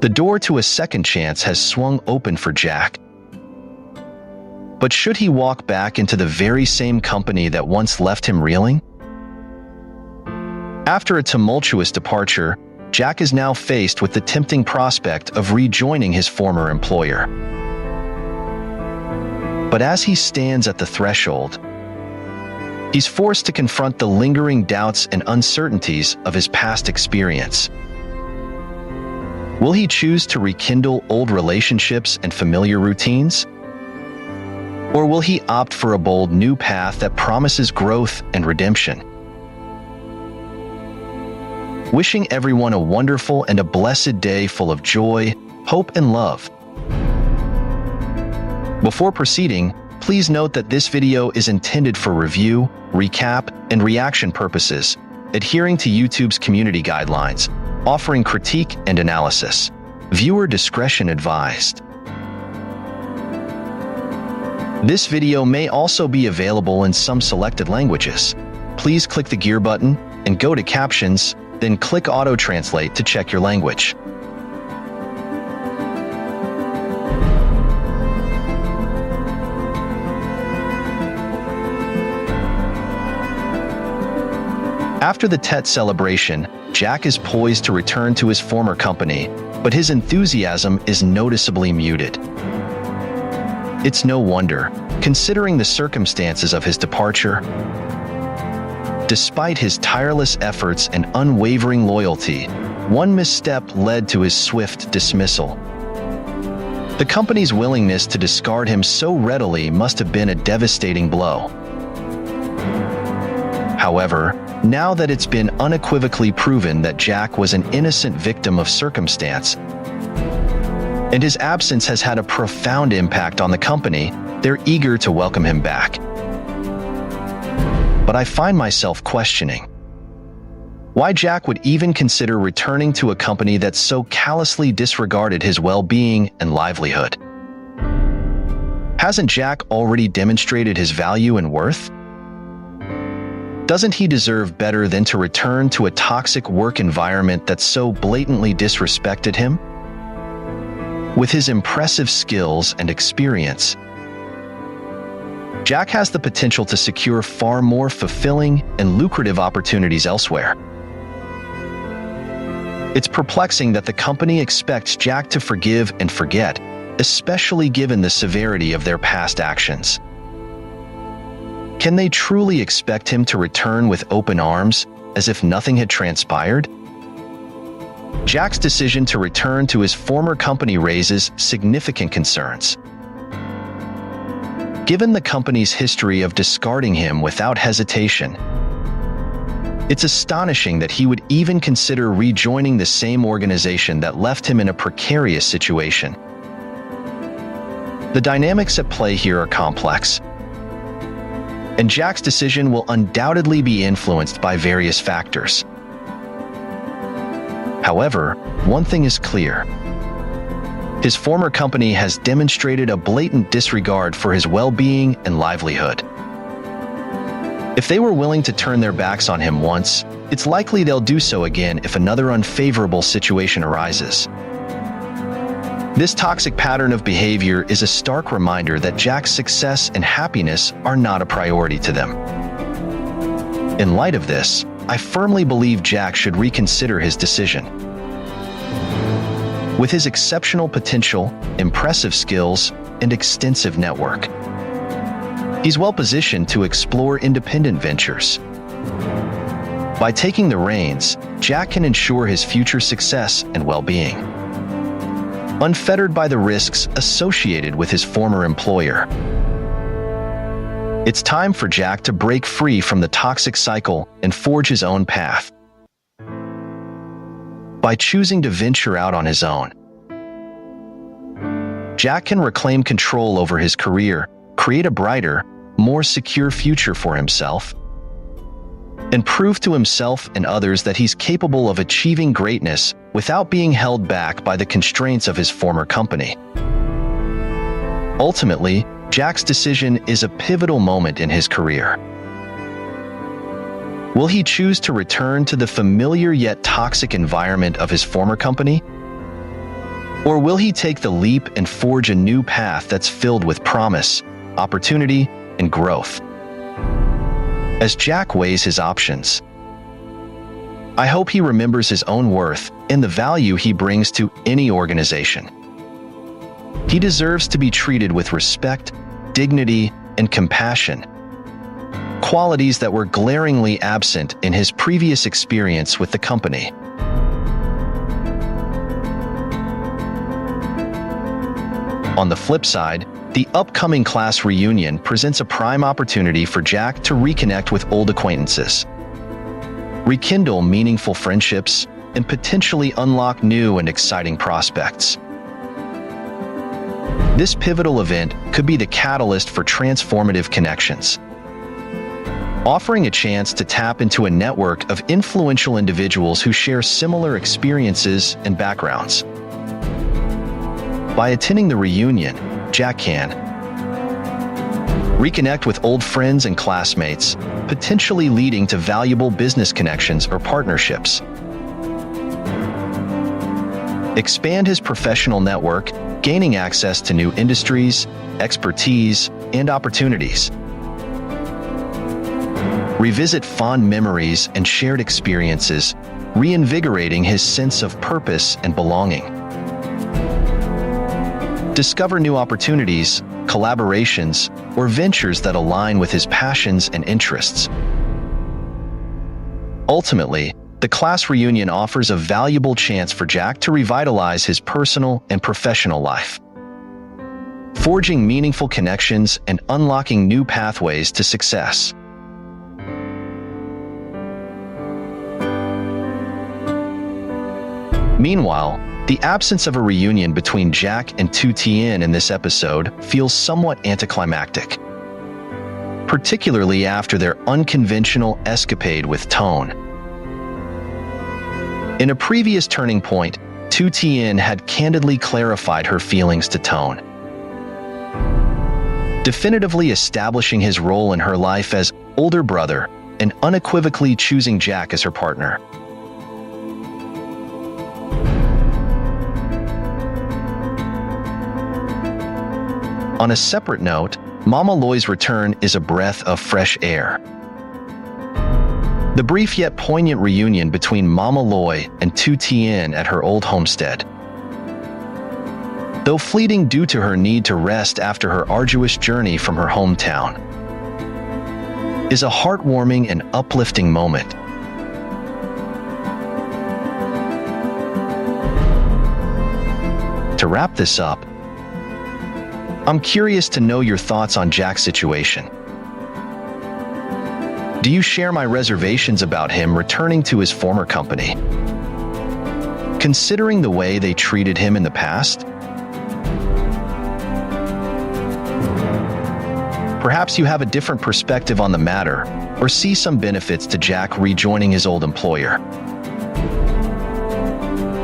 The door to a second chance has swung open for Jack. But should he walk back into the very same company that once left him reeling? After a tumultuous departure, Jack is now faced with the tempting prospect of rejoining his former employer. But as he stands at the threshold, he's forced to confront the lingering doubts and uncertainties of his past experience. Will he choose to rekindle old relationships and familiar routines? Or will he opt for a bold new path that promises growth and redemption? Wishing everyone a wonderful and a blessed day full of joy, hope, and love. Before proceeding, please note that this video is intended for review, recap, and reaction purposes, adhering to YouTube's community guidelines, offering critique and analysis. Viewer discretion advised. This video may also be available in some selected languages. Please click the gear button and go to captions, then click auto translate to check your language. After the Tet celebration, Jack is poised to return to his former company, but his enthusiasm is noticeably muted. It's no wonder, considering the circumstances of his departure. Despite his tireless efforts and unwavering loyalty, one misstep led to his swift dismissal. The company's willingness to discard him so readily must have been a devastating blow. However, now that it's been unequivocally proven that Jack was an innocent victim of circumstance, and his absence has had a profound impact on the company, they're eager to welcome him back. But I find myself questioning why Jack would even consider returning to a company that so callously disregarded his well-being and livelihood. Hasn't Jack already demonstrated his value and worth? Doesn't he deserve better than to return to a toxic work environment that so blatantly disrespected him? With his impressive skills and experience, Jack has the potential to secure far more fulfilling and lucrative opportunities elsewhere. It's perplexing that the company expects Jack to forgive and forget, especially given the severity of their past actions. Can they truly expect him to return with open arms, as if nothing had transpired? Jack's decision to return to his former company raises significant concerns. Given the company's history of discarding him without hesitation, it's astonishing that he would even consider rejoining the same organization that left him in a precarious situation. The dynamics at play here are complex, and Jack's decision will undoubtedly be influenced by various factors. However, one thing is clear. His former company has demonstrated a blatant disregard for his well-being and livelihood. If they were willing to turn their backs on him once, it's likely they'll do so again if another unfavorable situation arises. This toxic pattern of behavior is a stark reminder that Jack's success and happiness are not a priority to them. In light of this, I firmly believe Jack should reconsider his decision. With his exceptional potential, impressive skills, and extensive network, he's well positioned to explore independent ventures. By taking the reins, Jack can ensure his future success and well-being, unfettered by the risks associated with his former employer. It's time for Jack to break free from the toxic cycle and forge his own path. By choosing to venture out on his own, Jack can reclaim control over his career, create a brighter, more secure future for himself, and prove to himself and others that he's capable of achieving greatness without being held back by the constraints of his former company. Ultimately, Jack's decision is a pivotal moment in his career. Will he choose to return to the familiar yet toxic environment of his former company? Or will he take the leap and forge a new path that's filled with promise, opportunity, and growth? As Jack weighs his options, I hope he remembers his own worth and the value he brings to any organization. He deserves to be treated with respect, dignity, and compassion, qualities that were glaringly absent in his previous experience with the company. On the flip side, the upcoming class reunion presents a prime opportunity for Jack to reconnect with old acquaintances, rekindle meaningful friendships, and potentially unlock new and exciting prospects. This pivotal event could be the catalyst for transformative connections, offering a chance to tap into a network of influential individuals who share similar experiences and backgrounds. By attending the reunion, Jack can reconnect with old friends and classmates, potentially leading to valuable business connections or partnerships. Expand his professional network, gaining access to new industries, expertise, and opportunities. Revisit fond memories and shared experiences, reinvigorating his sense of purpose and belonging. Discover new opportunities, collaborations, or ventures that align with his passions and interests. Ultimately, the class reunion offers a valuable chance for Jack to revitalize his personal and professional life, forging meaningful connections and unlocking new pathways to success. Meanwhile, the absence of a reunion between Jack and Tien in this episode feels somewhat anticlimactic, particularly after their unconventional escapade with Tone. In a previous turning point, Tien had candidly clarified her feelings to Tone, definitively establishing his role in her life as older brother and unequivocally choosing Jack as her partner. On a separate note, Mama Loy's return is a breath of fresh air. The brief yet poignant reunion between Mama Loy and Tien at her old homestead, though fleeting due to her need to rest after her arduous journey from her hometown, is a heartwarming and uplifting moment. To wrap this up, I'm curious to know your thoughts on Jack's situation. Do you share my reservations about him returning to his former company, considering the way they treated him in the past? Perhaps you have a different perspective on the matter, or see some benefits to Jack rejoining his old employer.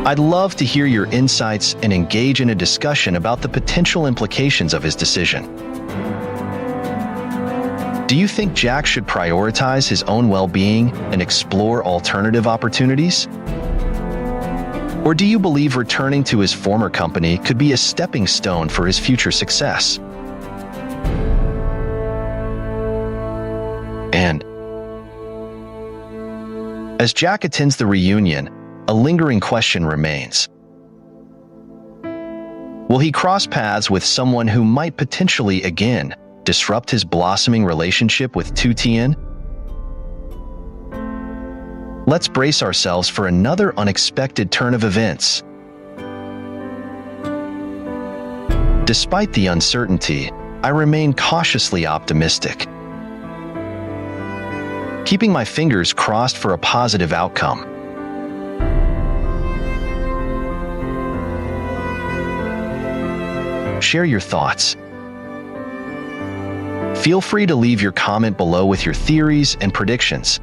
I'd love to hear your insights and engage in a discussion about the potential implications of his decision. Do you think Jack should prioritize his own well-being and explore alternative opportunities? Or do you believe returning to his former company could be a stepping stone for his future success? And as Jack attends the reunion, a lingering question remains. Will he cross paths with someone who might potentially again disrupt his blossoming relationship with Tien? Let's brace ourselves for another unexpected turn of events. Despite the uncertainty, I remain cautiously optimistic, keeping my fingers crossed for a positive outcome. Share your thoughts. Feel free to leave your comment below with your theories and predictions.